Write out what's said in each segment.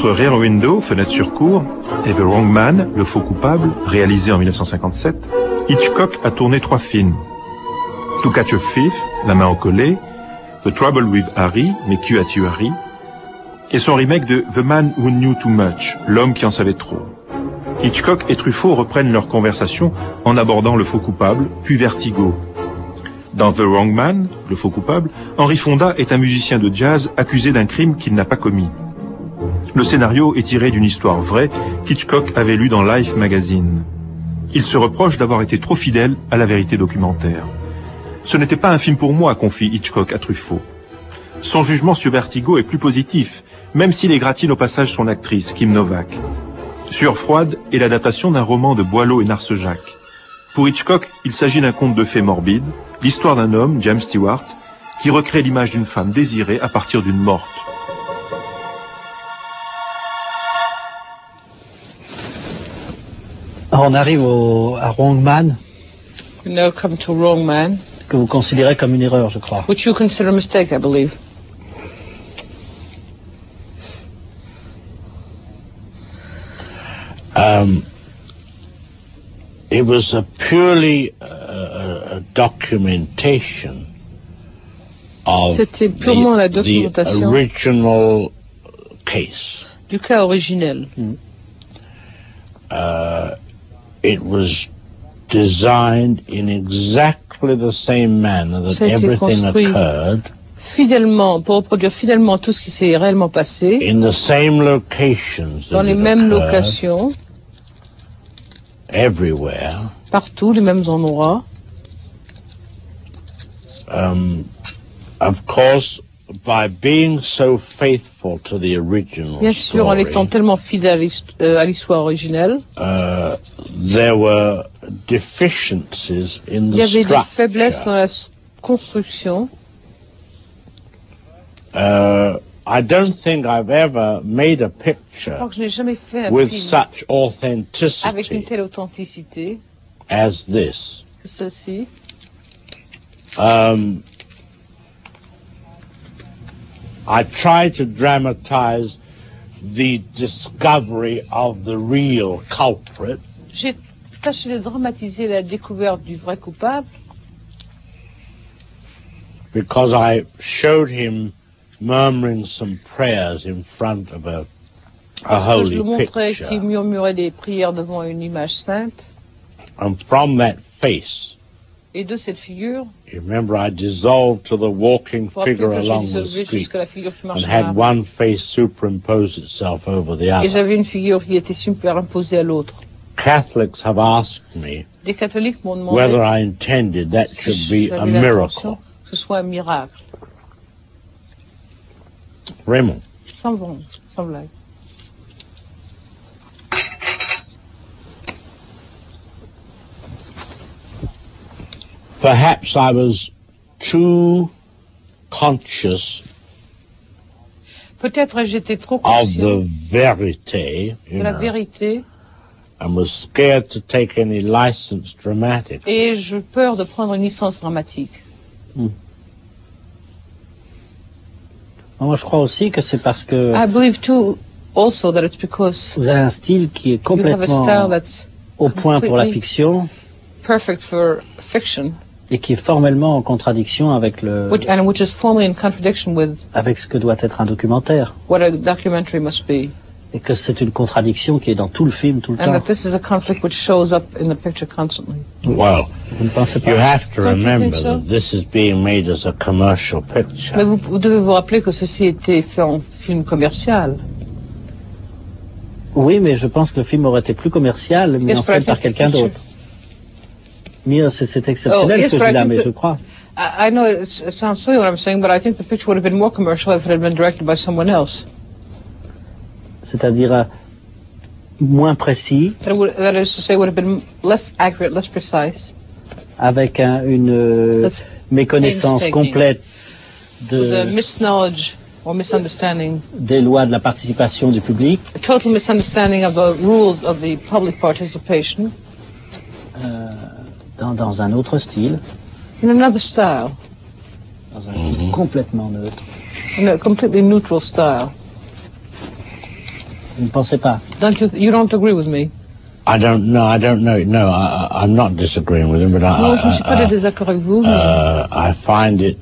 Entre Rear Window, Fenêtre sur cour, et The Wrong Man, Le faux coupable, réalisé en 1957, Hitchcock a tourné 3 films. To Catch a Thief, La main au collet, The Trouble with Harry, Mais qui a tué Harry, et son remake de The Man Who Knew Too Much, L'homme qui en savait trop. Hitchcock et Truffaut reprennent leur conversation en abordant Le faux coupable, puis Vertigo. Dans The Wrong Man, Le faux coupable, Henry Fonda est un musicien de jazz accusé d'un crime qu'il n'a pas commis. Le scénario est tiré d'une histoire vraie qu'Hitchcock avait lue dans Life magazine. Il se reproche d'avoir été trop fidèle à la vérité documentaire. Ce n'était pas un film pour moi, confie Hitchcock à Truffaut. Son jugement sur Vertigo est plus positif, même s'il égratigne au passage son actrice, Kim Novak. Sueur froide est l'adaptation d'un roman de Boileau et Narcejac. Pour Hitchcock, il s'agit d'un conte de fées morbide, l'histoire d'un homme, James Stewart, qui recrée l'image d'une femme désirée à partir d'une morte. On arrive à Wrong Man. We now come to Wrong Man. Que vous considérez comme une erreur, je crois. Which you consider a mistake, I believe. It was a purely a documentation of the original case. Du cas originel. It was designed in exactly the same manner that everything occurred. Fidèlement, pour reproduire fidèlement tout ce qui s'est réellement passé. In the same locations. Dans les mêmes locations. Everywhere. Partout, les mêmes endroits. Of course, by being so faithful to the original Bien sûr, en étant tellement fidèle à l'histoire originelle. There were deficiencies in the structure. Il y avait des faiblesses dans la construction. I don't think I've ever made a picture with such authenticity avec une telle authenticité as this. Que celle-ci. I try to dramatize the discovery of the real culprit. J'ai tâché de dramatiser la découverte du vrai coupable. Because I showed him murmuring some prayers in front of a holy picture. Je le montrais qu'il murmurait des prières devant une image sainte. And from that face, et de cette figure, you remember I dissolved to the walking figure along the street and had one face superimpose itself over the other. Et j'avais une figure qui était superimposée à l'autre. Catholics have asked me des catholiques m'ont demandé whether I intended that should be a miracle. Que ce soit un miracle. Raymond. Sans blague. Perhaps I was too conscious Peut-être j'étais trop of conscient the verity, de la vérité and was scared to take any license dramatic. Et j'ai peur de prendre une licence dramatique. Moi, je crois aussi que c'est parce que I believe too also that it's because vous avez un style qui est complètement au point pour la fiction, perfect for fiction, et qui est formellement en contradiction avec which is formally in contradiction with avec ce que doit être un documentaire. What a documentary must be. Et que c'est une contradiction qui est dans tout le film tout le temps. And that this is a conflict which shows up in the picture constantly. Well, vous ne pensez pas? You have to remember that this is being made as a commercial picture. Mais vous devez vous rappeler que ceci a été fait en film commercial. Oui, mais je pense que le film aurait été plus commercial, mis en scène par quelqu'un d'autre. C'est exceptionnel ce que je dis là, mais je crois. I know it sounds silly what I'm saying, but I think the picture would have been more commercial if it had been directed by someone else. C'est-à-dire moins précis. That is to say, would have been less accurate, less precise. Avec une méconnaissance complète the misknowledge or misunderstanding des lois de la participation du public. A total misunderstanding of the rules of the public participation. Dans un autre style. In another style. Dans un style complètement neutre. In a completely neutral style. Vous ne pensez pas? You don't agree with me? I don't know. No, I'm not disagreeing with him, but non, je ne suis pas désaccord avec vous. I find it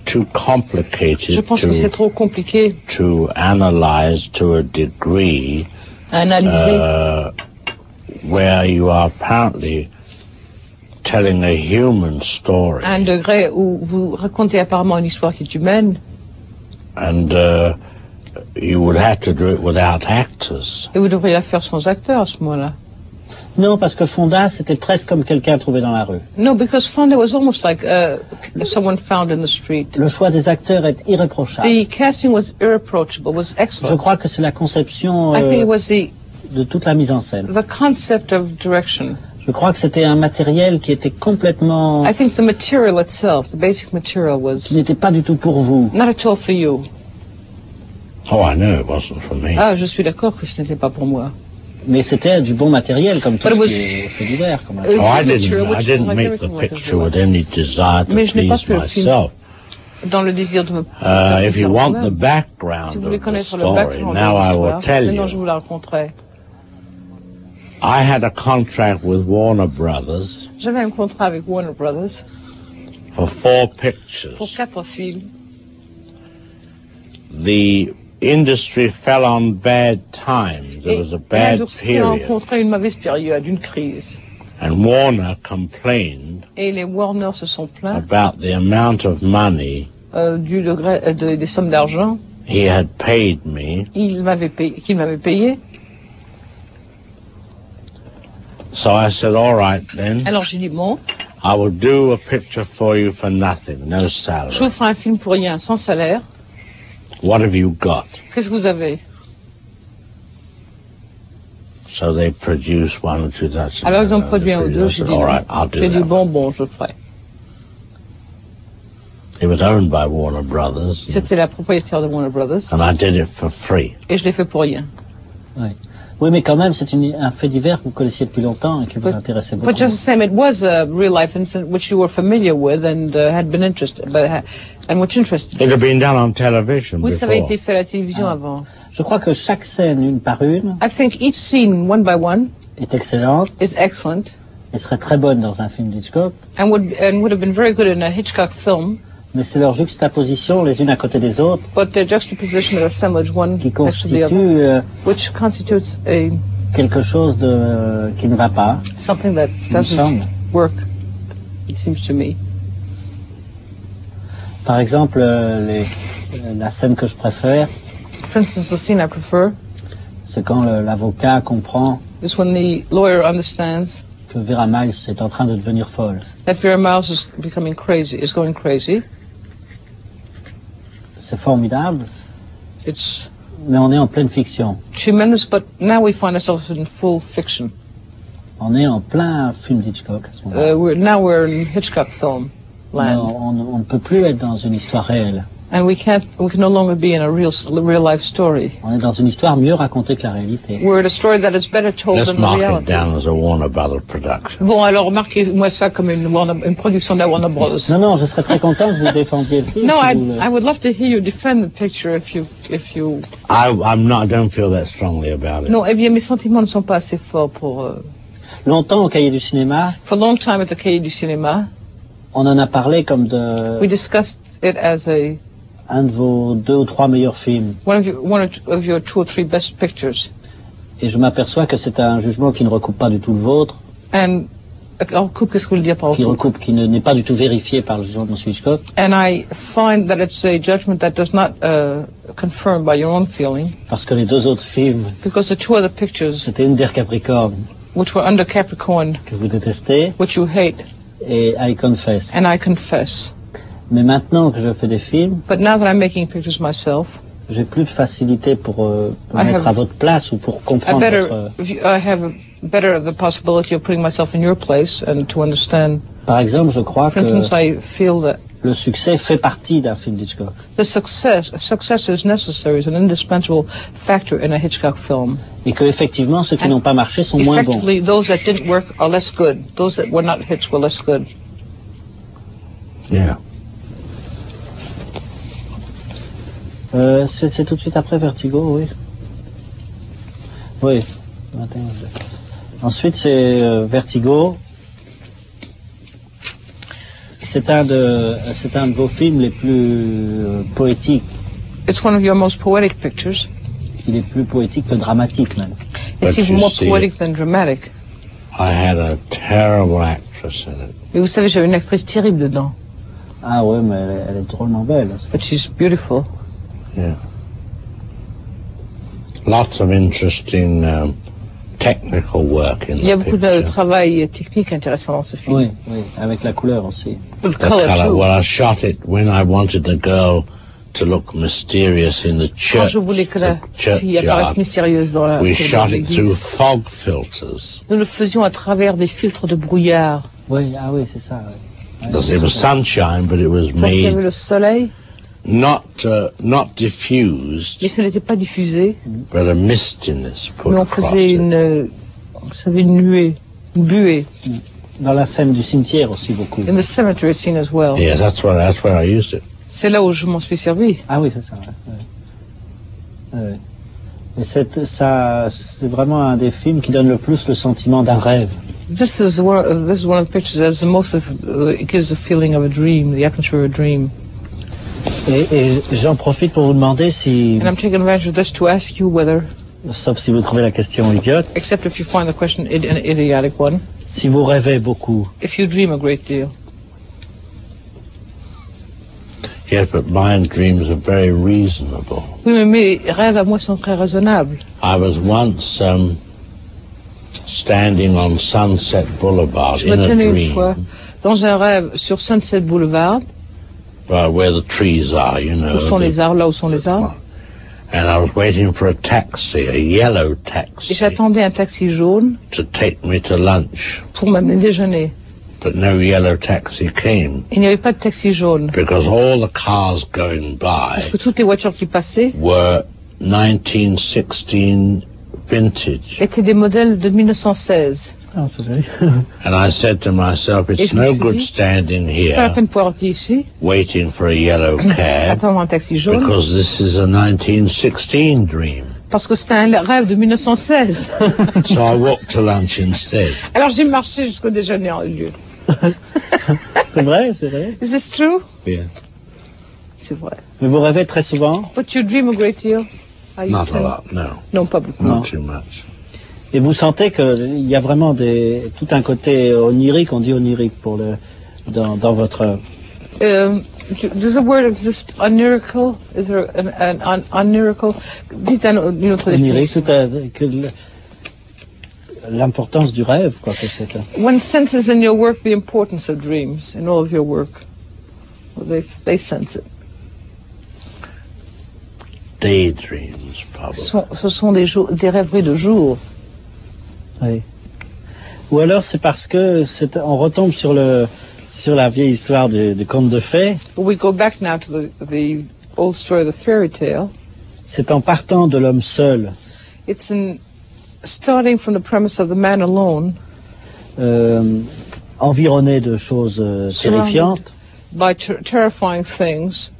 too complicated. Je pense que c'est trop compliqué. To analyze to a degree. Analyser. Where you are apparently telling a human story. À un degré où vous racontez apparemment une histoire qui est humaine. And you would have to do it without actors. Et vous devriez la faire sans acteurs à ce moment-là. Non, parce que Fonda, c'était presque comme quelqu'un trouvé dans la rue. No, because Fonda was almost like someone found in the street. Le choix des acteurs est irréprochable. The casting was irreproachable, was excellent. Je crois que c'est la conception I think it was de toute la mise en scène. The concept of direction. Je crois que c'était un matériel qui était complètement... I think the material itself, the basic material was... qui n'était pas du tout pour vous. Not at all for you. Oh, I know it wasn't for me. Ah, je suis d'accord que ce n'était pas pour moi. Mais c'était du bon matériel, comme tout ce qui est fait divers. Oh, I didn't make the picture with any desire to please myself. Dans le désir de me... if you want the background of the story, now I will tell you. Je vous la raconterai. I had a contract with Warner Brothers. J'avais un contrat avec Warner Brothers. For 4 pictures. Pour 4 films. The industry fell on bad times. There was a bad period. Rencontré une mauvaise période, une crise. And Warner complained. Et les Warner se sont plaints. About the amount of money. Du degré des sommes d'argent. He had paid me. Qu'il m'avait payé. So I said, all right then. Alors j'ai dit bon. I will do a picture for you for nothing, no salary. Je vous ferai un film pour rien, sans salaire. What have you got? Qu'est-ce que vous avez? So they produced 1 or 2. Alors ils ont produit 1 ou 2. J'ai dit, all right, I'll do that. J'ai dit bon, je ferai. It was owned by Warner Brothers. C'était la propriétaire de Warner Brothers. And I did it for free. Et je l'ai fait pour rien. Oui. Oui, mais quand même, c'est un fait divers que vous connaissiez depuis longtemps et qui vous intéressait beaucoup. But just the same, it was a real life incident which you were familiar with and had been interested, and which interested you. It had been done on television before. Oui, ça avait été fait à la télévision avant. Je crois que chaque scène, une par une, I think each scene, one by one, est excellente. Is excellent. Et serait très bonne dans un film d'Hitchcock. And would have been very good in a Hitchcock film. Mais c'est leur juxtaposition les unes à côté des autres. But their juxtaposition or assemblage one qui constitue which constitutes a quelque chose qui ne va pas. Something that doesn't work, it seems to me. Par exemple, la scène que je préfère. For instance, the scene I prefer. C'est quand l'avocat comprend. Is when the lawyer understands. Que Vera Miles est en train de devenir folle. That Vera Miles is becoming crazy, is going crazy. C'est formidable. It's. Mais on est en pleine fiction. Tremendous, but now we find ourselves in full fiction. On est en plein film d'Hitchcock à ce moment-là. Now we're in Hitchcock film land. On ne peut plus être dans une histoire réelle. And we can no longer be in a real life story. On est dans une histoire mieux racontée que la réalité. We're in a story that is better told than the reality. Let's mark it down as a Warner Brothers production. Bon, alors marquez-moi ça comme une production de Warner Brothers. Non, je serais très content que vous défendiez le film. No, I would love to hear you defend the picture if you. I don't feel that strongly about it. Non, eh bien, mes sentiments ne sont pas assez forts pour. Longtemps au Cahier du cinéma. For a long time at the Cahier du cinéma. On en a parlé comme de. We discussed it as un de vos 2 ou 3 meilleurs films. One of your 2 or 3 best pictures. Et je m'aperçois que c'est un jugement qui ne recoupe pas du tout le vôtre. And recoupe, qu'est-ce que vous voulez dire par recoupe? Qui n'est pas du tout vérifié par le jugement de M. Hitchcock. And I find that it's a judgment that does not confirm by your own feeling. Parce que les 2 autres films. Because the 2 other pictures. C'était Under Capricorn. Which were Under Capricorn. Que vous détestez. Which you hate. Et I Confess. And I Confess. Mais maintenant que je fais des films, but now that I'm making pictures myself, j'ai plus de facilité pour me mettre à votre place ou pour comprendre I have better the possibility of putting myself in your place and to understand. Par exemple, je crois que I feel that le succès fait partie d'un film d'Hitchcock. The success is necessary, is an indispensable factor in a Hitchcock film. Et que effectivement, ceux qui n'ont pas marché sont moins bons. Effectively, those that didn't work are less good. Those that were not hits were less good. Yeah. C'est tout de suite après Vertigo, oui. Oui. 21. Ensuite, c'est Vertigo. C'est un de vos films les plus poétiques. It's one of your most poetic pictures. Il est plus poétique que dramatique, même. It's even more poetic than dramatic. I had a terrible actress in it. Mais vous savez, j'avais une actrice terrible dedans. Ah ouais, mais elle est drôlement belle. But she's beautiful. Yeah. Lots of interesting technical work in the picture. Il y a beaucoup de travail technique intéressant dans ce film. Oui, oui, avec la couleur aussi. The color too. Well, I shot it when I wanted the girl to look mysterious in the church. Quand je voulais que la fille apparaisse mystérieuse dans We shot it l'église. through fog filters. Nous le faisions à travers des filtres de brouillard. Oui, ah oui, c'est ça. Oui. Because it was sunshine, but it was Parce qu'il y avait made le soleil, not diffused, mais ce n'était pas diffusé. but a mistiness put Mais on across faisait it. vous savez, une nuée, une buée. Dans la scène du cimetière aussi beaucoup. In the cemetery scene as well. Yes, that's where I used it. C'est là où je m'en suis servi. Ah oui, c'est ça. Ouais. Ouais. Et c'est vraiment un des films qui donne le plus le sentiment d'un rêve. This is one of the pictures that has the most it gives the feeling of a dream, the atmosphere of a dream. Et j'en profite pour vous demander si, And I'm taking advantage of this to ask you whether, sauf si vous trouvez la question idiote, except if you find the question an idiotic one, si vous rêvez beaucoup. if you dream a great deal. Yes, but my dreams are very reasonable. Oui, mais mes rêves à moi sont très raisonnables. I was once standing on Sunset Boulevard Je me in a tenais une dream, fois dans un rêve sur Sunset Boulevard, where the trees are, you know. où sont les arbres, là où sont les arbres, And I was waiting for a taxi, a yellow et taxi, j'attendais un taxi jaune to take me to lunch. pour m'amener déjeuner. But no yellow taxi came Il n'y avait pas de taxi jaune, because all the cars going by parce que toutes les voitures qui passaient were 1916 vintage. étaient des modèles de 1916. Ah, c'est joli. And I said to myself, Et it's je me no suis good dit, standing C'est pas la here peine de pouvoir rester ici, waiting for a yellow cab attendre un taxi jaune, because this is a 1916 dream. parce que c'était un rêve de 1916. So I walked to lunch instead. Alors j'ai marché jusqu'au déjeuner en lieu. C'est vrai, c'est vrai. Is this true? Yeah. C'est vrai. Mais vous rêvez très souvent. But you dream a great deal? Are you Not a dream? lot, no. Non, pas beaucoup. Not too much. Et vous sentez qu'il y a vraiment tout un côté onirique, on dit onirique dans votre... Does the word exist, onirical? Is there an onirical? Dites une autre onirique, définition. L'importance du rêve, quoi, que c'est. One senses in your work the importance of dreams, in all of your work. Well, they sense it. Daydreams, probably. Ce sont des rêveries de jour. Oui. Ou alors c'est parce que on retombe sur la vieille histoire du conte de fées. We go back now to the old story of the fairy tale. C'est en partant de l'homme seul, It's in starting from the premise of the man alone, environné de choses terrifiantes, by terrifying things,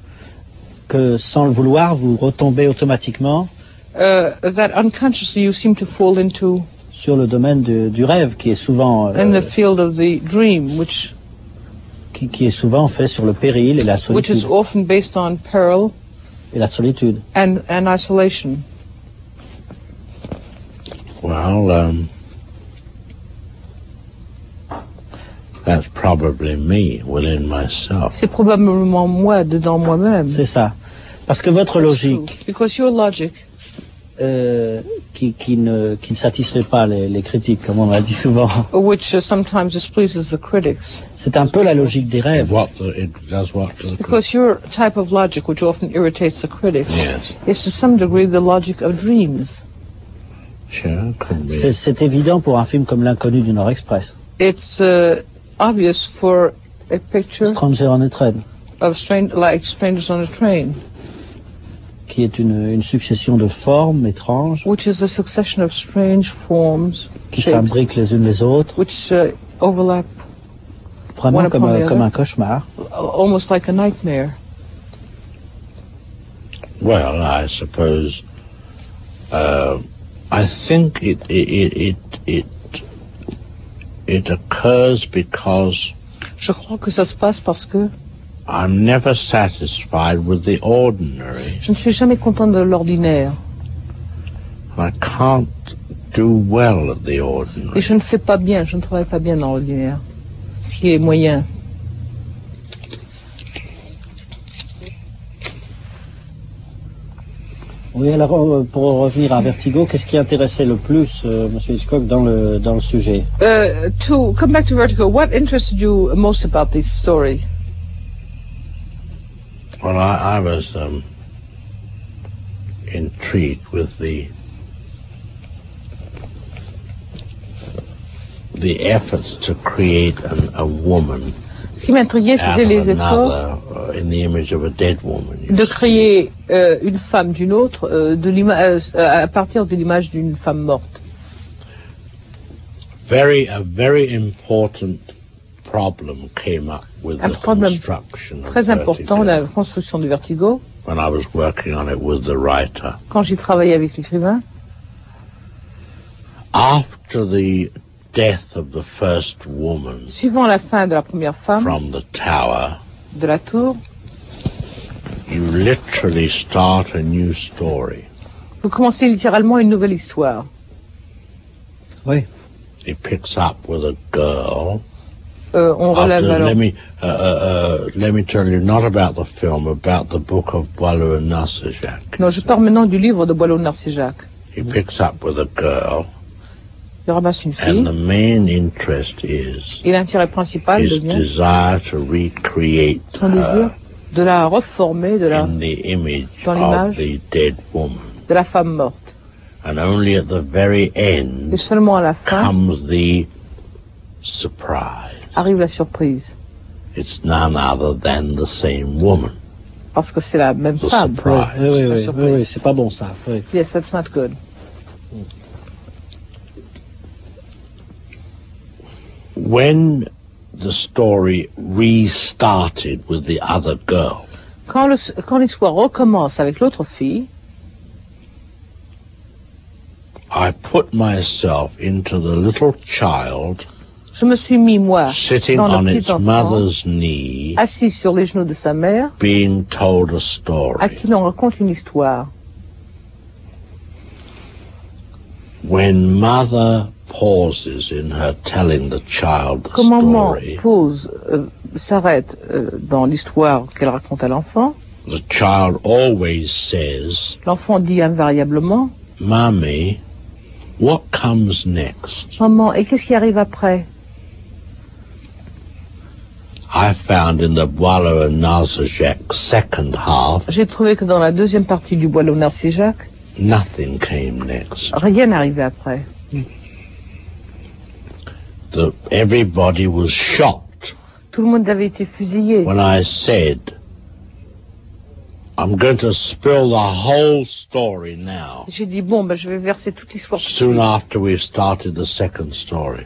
que sans le vouloir, vous retombez automatiquement that unconsciously you seem to fall into sur le domaine du rêve, qui est souvent in the field of the dream, which qui est souvent fait sur le péril et la which is solitude. often based on peril Et la solitude. and isolation. Well, that's probably me within myself. C'est probablement moi dedans moi-même. C'est ça. Parce que votre That's true. logique, Because your logic, qui ne satisfait pas les critiques, comme on l'a dit souvent, which sometimes displeases the critics, c'est un peu la logique des rêves. It does what to the because your type of logic, which often irritates the critics, Yes, is to some degree the logic of dreams. sure, could be. C'est évident pour un film comme L'Inconnu du Nord Express, It's obvious for a picture Stranger on a Train, of like strangers on a train, qui est une succession de formes étranges which is a succession of strange forms, qui shapes, s'imbriquent les unes les autres, which overlap vraiment One upon the comme other. un cauchemar. almost like a nightmare. Well, I suppose I think it occurs because Je crois que ça se passe parce que I'm never satisfied with the ordinary. je ne suis jamais content de l'ordinaire. I can't do well at the ordinary. Et je ne fais pas bien, je ne travaille pas bien dans l'ordinaire. Ce qui est moyen. Oui, alors pour revenir à Vertigo, qu'est-ce qui intéressait le plus Monsieur Hitchcock dans le sujet? To come back to Vertigo, what interested you most about this story? Well, I was intrigued with the efforts to create a woman. Ce qui m'intriguait, c'était les efforts in the image of a dead woman, de créer une femme d'une autre à partir de l'image d'une femme morte. A very important problem came up with un the problème construction très of important, Vertigo, la construction du Vertigo, when I was working on it with the writer. quand j'y travaillais avec l'écrivain. After the death of the first woman Suivant la fin de la première femme from the tower, de la tour, you literally start a new story. vous commencez littéralement une nouvelle histoire. Oui. It picks up with a girl. On relève alors. Let me tell you, not about the film, about the book of Boileau and Narcejac. Non, je parle maintenant du livre de Boileau-Narcejac. He picks up with a girl, Il ramasse une and fille, the main interest is et l'intérêt principal his devient desire to recreate son désir her de la reformer in the image dans of l'image the dead woman. de la femme morte. And only at the very Et end seulement à la fin comes the surprise. arrive la surprise, It's none other than the same woman. parce que c'est la même The femme. surprise. Oui, c'est pas bon ça. Oui. Yes, that's not good. When the story restarted with the other girl, Quand l'histoire recommence avec l'autre fille, I put myself into the little child je me suis mis, moi, sitting dans on le its petit enfant, mother's knee, assis sur les genoux de sa mère, being told a à story. qui l'on raconte une histoire. When mother pauses in her telling the child the Quand maman story, pause, s'arrête dans l'histoire qu'elle raconte à l'enfant, the child always says, l'enfant dit invariablement, "Mommy, what comes next?" maman, et qu'est-ce qui arrive après? I found in the Boileau and Narcejac second half, J'ai trouvé que dans la deuxième partie du Boileau-Narcejac, nothing came next. rien n'arrivait après. Everybody was shocked Tout le monde avait été fusillé. when I said, "I'm going to spill the whole story now," J'ai dit, bon, ben, je vais verser toute l'histoire tout de soon suite. after we've started the second story.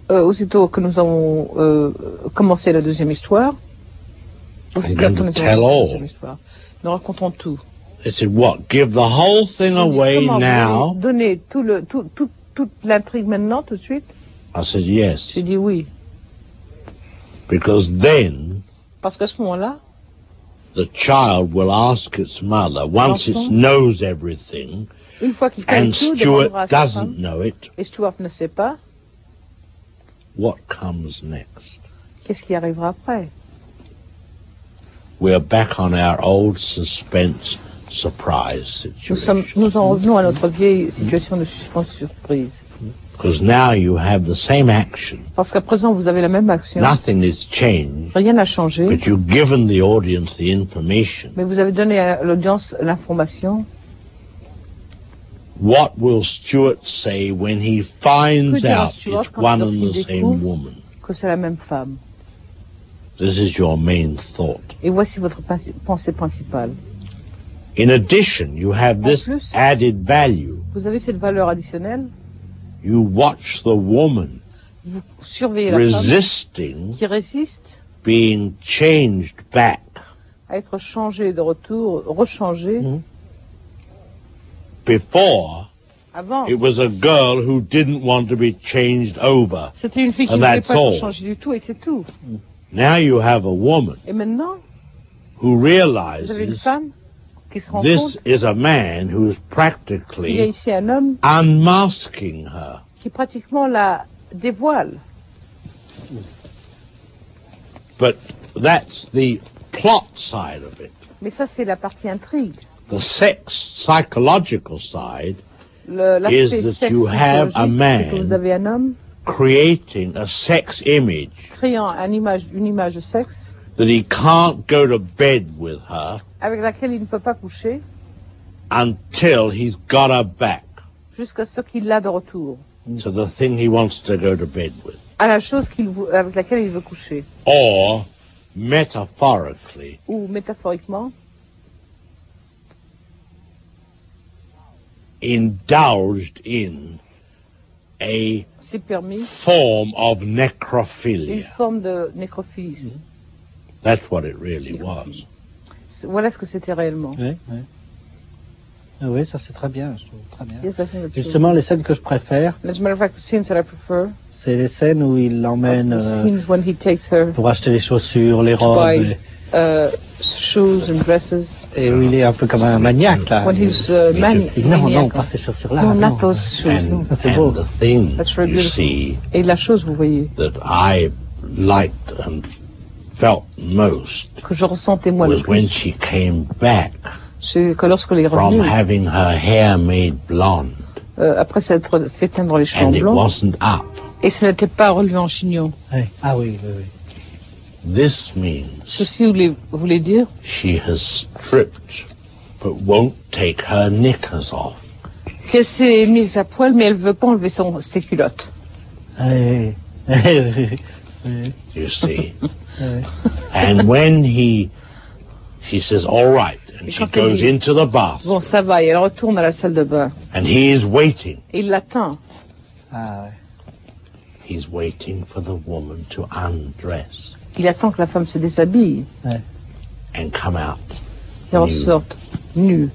Aussitôt que nous avons commencé la deuxième histoire, aussitôt going que to nous tell avons all. la deuxième histoire, nous racontons tout. They said, "What? Give the whole thing J'ai dit, away comment, now?" vous voulez donner toute l'intrigue maintenant, tout de suite? I said, "Yes, J'ai dit oui. because then Parce qu'à ce moment-là, the child will ask its mother, once it L'enfant. knows everything, une fois qu'il connaît and tout, Stuart demandera à sa doesn't femme, know it, et Stuart ne sait pas, what comes next?" qu'est-ce qui arrivera après? We're back on our old suspense surprise situation. Nous en revenons à notre vieille situation de suspense-surprise. Because now you have the same action. Parce qu'à présent, vous avez la même action. Nothing has changed, Rien n'a changé, but you've given the audience the information. mais vous avez donné à l'audience l'information. What will Stuart say when he Que finds dira out Stuart it's quand one and lorsqu'il the same découvre woman? que c'est la même femme? This is your main thought. Et voici votre pensée principale. In addition, you have En this plus, added value. vous avez cette valeur additionnelle. You watch the woman Vous surveillez la femme resisting qui résiste, being changed back à être changé de retour, rechangé. Before, avant, it was a girl who didn't want to be changed over. C'était une fille qui ne voulait pas être changée du tout et c'est tout. Now you have a woman et maintenant, who vous avez une realizes femme qui se rend this compte is a man who's qu'il y a practically ici un homme unmasking her. qui pratiquement la dévoile. But that's the plot side of it. Mais ça, c'est la partie intrigue. The sex psychological side L'aspect is that sexe you have a psychologique, c'est que vous man avez un homme creating a sex image créant une image de sexe that he can't go to bed with her avec laquelle il ne peut pas coucher until he's got her back jusqu'à ce qu'il l'a de retour, to the thing he wants to go to bed with. à la chose avec laquelle il veut coucher. Or, metaphorically, Ou métaphoriquement, indulged in a c'est permis form of une necrophilia. forme de nécrophilie. That's what it really was. Voilà ce que c'était réellement. Oui, oui. Ah oui, ça c'est très bien, je trouve très bien. Yes, I think that's Justement, les scènes que je préfère, true. As a matter of fact, the scenes that I prefer c'est les scènes où il l'emmène are the scenes when he takes her pour acheter les chaussures, les robes, buy shoes and dresses. et où il est un peu comme un maniaque là. When he's Non, non, maniac. pas ces chaussures-là. No, non. not those shoes. No. And, C'est beau. and the thing That's very you beautiful. see Et la chose, vous voyez, that I liked and felt most que je ressentais moi le was when plus, she came back c'est que lorsqu'elle est from revenue, having her hair made blonde après s'être fait teindre les cheveux and en it blanc, wasn't up. et ce n'était pas relevé en chignon. Oui. Ah oui, oui, oui. This means Ceci voulait dire she has stripped but won't take her knickers off. qu'elle s'est mise à poil, mais elle ne veut pas enlever ses culottes. Oui, oui, oui. You see. Oui. And when she says, all right, and she goes into the bath, Bon, ça va, et elle retourne à la salle de bain. and he is waiting. Et il l'attend. Ah ouais. He's waiting for the woman to undress Il attend que la femme se déshabille and come out et ressorte nue,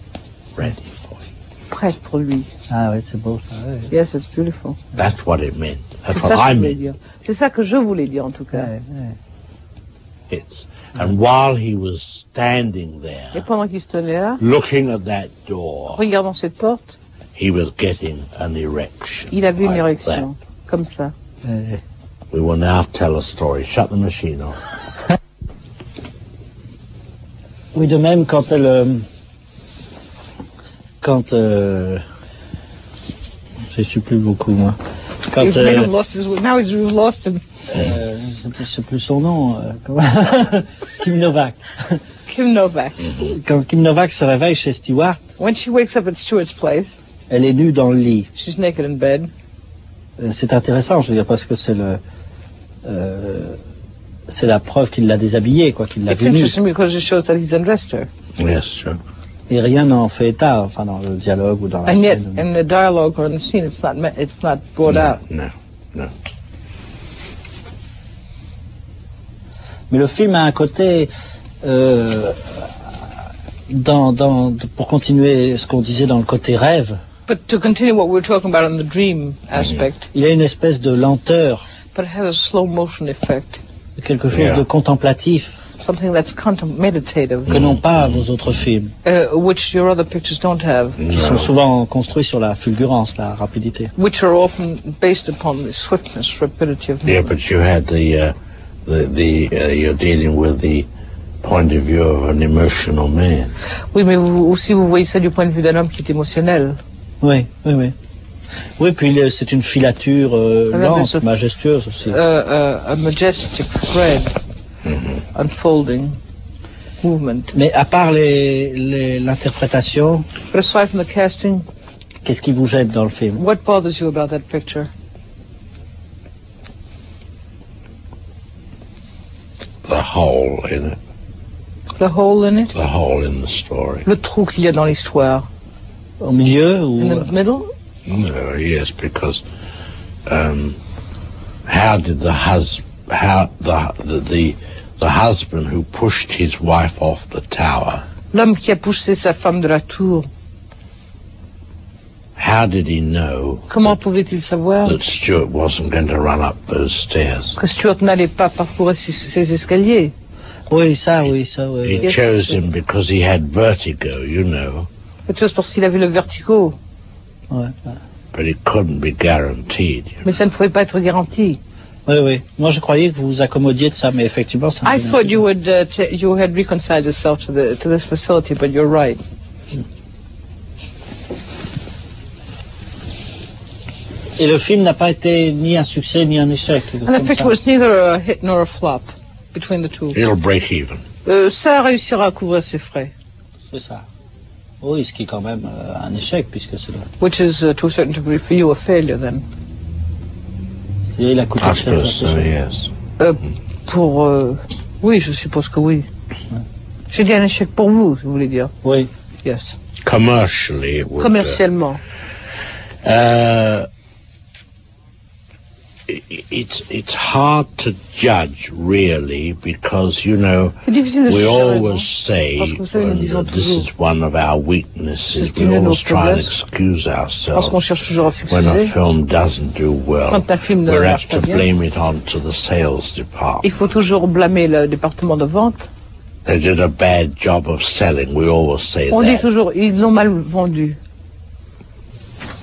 ready for you. prête pour lui. Ah oui, c'est beau ça. Oui. Yes, it's beautiful. That's what it meant. C'est That's ça what que I je voulais meant. dire. C'est ça que je voulais dire en tout cas. Ouais, ouais. And while he was standing Et there, pendant qu'il se tenait là, looking at that door, regardant cette porte, he was getting an erection. il avait une like érection, comme ça. Ouais. that. We will now tell a story. Shut the machine off. Oui, de même quand elle... je sais plus beaucoup moi. Quand He's made him lost his, now he's lost him. je sais plus son nom. Comment Kim Novak. Kim Novak. Quand Kim Novak se réveille chez Stewart, When she wakes up at Stuart's place, elle est nue dans le lit. she's naked in bed. C'est intéressant, je veux dire, parce que c'est la preuve qu'il l'a déshabillée, quoi, qu'il l'a It's vue nue. interesting because it shows that he's undressed her. Yes, sure. Et rien n'en fait état, enfin dans le dialogue ou dans la And yet, scène. in the dialogue or in the scene, it's not brought out. No, no. Mais le film a un côté, pour continuer ce qu'on disait dans le côté rêve, But to continue what we were talking about on the dream aspect, il y a une espèce de lenteur, but it has a slow motion effect, quelque chose Yeah. de contemplatif, something that's meditative, que n'ont pas vos autres films, which your other pictures don't have, qui sont souvent construits sur la fulgurance, la rapidité. which are often based upon the swiftness, rapidity of Yeah, movement. but you had you're dealing with the point of view of an emotional man. Oui, mais aussi vous voyez ça du point de vue d'un homme qui est émotionnel. Oui, oui, oui. Oui, puis c'est une filature lente, there's a- majestueuse aussi. A majestic thread unfolding movement. Mais à part l'interprétation, But aside from the casting, qu'est-ce qui vous gêne dans le film? what bothers you about that picture? The hole in it, The hole in it? the hole in the story. Le trou qu'il y a dans l'histoire. Au milieu ou... In the middle? No, yes, because how did the the husband who pushed his wife off the tower. L'homme qui a poussé sa femme de la tour. How did he know? Comment pouvait-il savoir that Stuart wasn't going to run up those stairs? Que Stuart n'allait pas parcourir ces escaliers. Oui, ça, oui. He chose him because he had vertigo, you know. Quelque chose parce qu'il avait le vertigo. Ouais. But it couldn't be guaranteed. Mais ça ne pouvait pas être garanti. Oui. Moi, je croyais que vous vous accommodiez de ça, mais effectivement, ça. I thought you had reconciled yourself to this facility, but you're right. Et le film n'a pas été ni un succès ni un échec. And the picture was neither a hit nor a flop between the two. It'll break even. Ça réussira à couvrir ses frais. C'est ça. Oui, ce qui est quand même un échec, puisque c'est là. Which is, to a certain degree, for you, a failure, then. C'est-à-dire, il a coûté I suppose so, yes. Oui, je suppose que oui. Ouais. J'ai dit un échec pour vous, si vous voulez dire. Oui. Yes. Commercially, it would, commercialement. It's hard to judge, really, because, you know, we always say, this is one of our weaknesses, we always try and excuse ourselves when a film doesn't do well. We're apt to blame it on to the sales department. Il faut toujours blâmer le département de vente. They did a bad job of selling, we always say that. On dit toujours, ils ont mal vendu.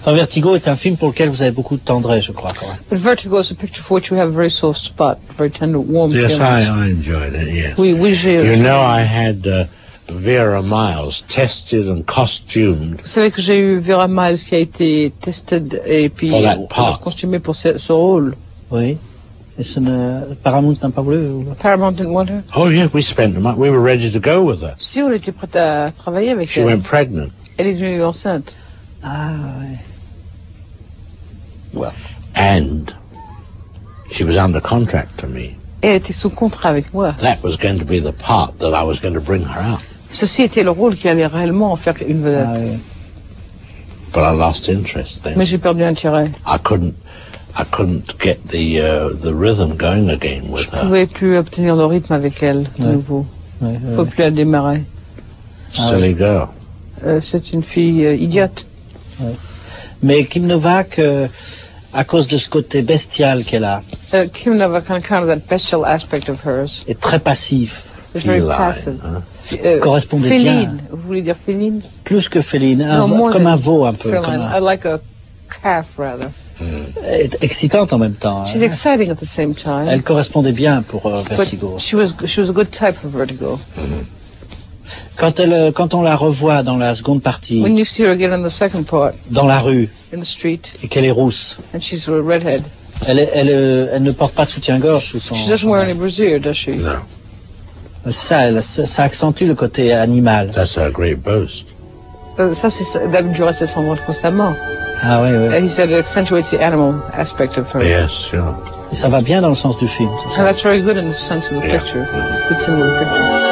Vertigo est un film pour lequel vous avez beaucoup de tendresse, je crois, quand même. But Vertigo is a picture for which you have a very soft spot, very tender, warm feelings. Yes, I enjoyed it, yes. Oui, j'ai... You know, I had Vera Miles tested and costumed. Vous savez que j'ai eu Vera Miles qui a été tested et puis costumée pour ce rôle. Oui. Et Paramount n'a pas voulu? Paramount didn't want her? Oh, yeah, we spent the money. We were ready to go with her. Si, on était prête à travailler avec elle. She went pregnant. Elle est devenue enceinte. Ah, ouais. Well. And she was under contract to me. Elle était sous contrat avec moi. That was going to be the part that I was going to bring her out. Ceci était le rôle qui allait réellement en faire une vedette. Ah, oui. But I lost interest then. Mais j'ai perdu intérêt. I couldn't get the rhythm going again with her. Je pouvais plus obtenir le rythme avec elle de nouveau. Je ne pouvais plus la démarrer. Silly girl. C'est une fille idiote. Ouais. Mais Kim Novak, à cause de ce côté bestial qu'elle a, Kim Novak, kind of that bestial aspect of hers, est très passif. It's very passive. Correspondait féline. Bien. Vous voulez dire féline? Plus que féline, comme un veau un peu. I like a calf rather. Excitante en même temps. She's exciting at the same time. Elle correspondait bien pour Vertigo. But she was a good type for Vertigo. Quand on la revoit dans la seconde partie, when you see her again in the second part, dans la rue, in the street, et qu'elle est rousse, and she's a redhead, elle ne porte pas de soutien-gorge sous son. She doesn't wear any brassiere, does she? No. Ça accentue le côté animal. That's her great boast. Ça, c'est David Duras s'en rend constamment. Ah oui, oui. He said it accentuates the animal aspect of her. Yes, sure. Et ça va bien dans le sens du film. And that's very good in the sense of the picture. Fits in with the picture.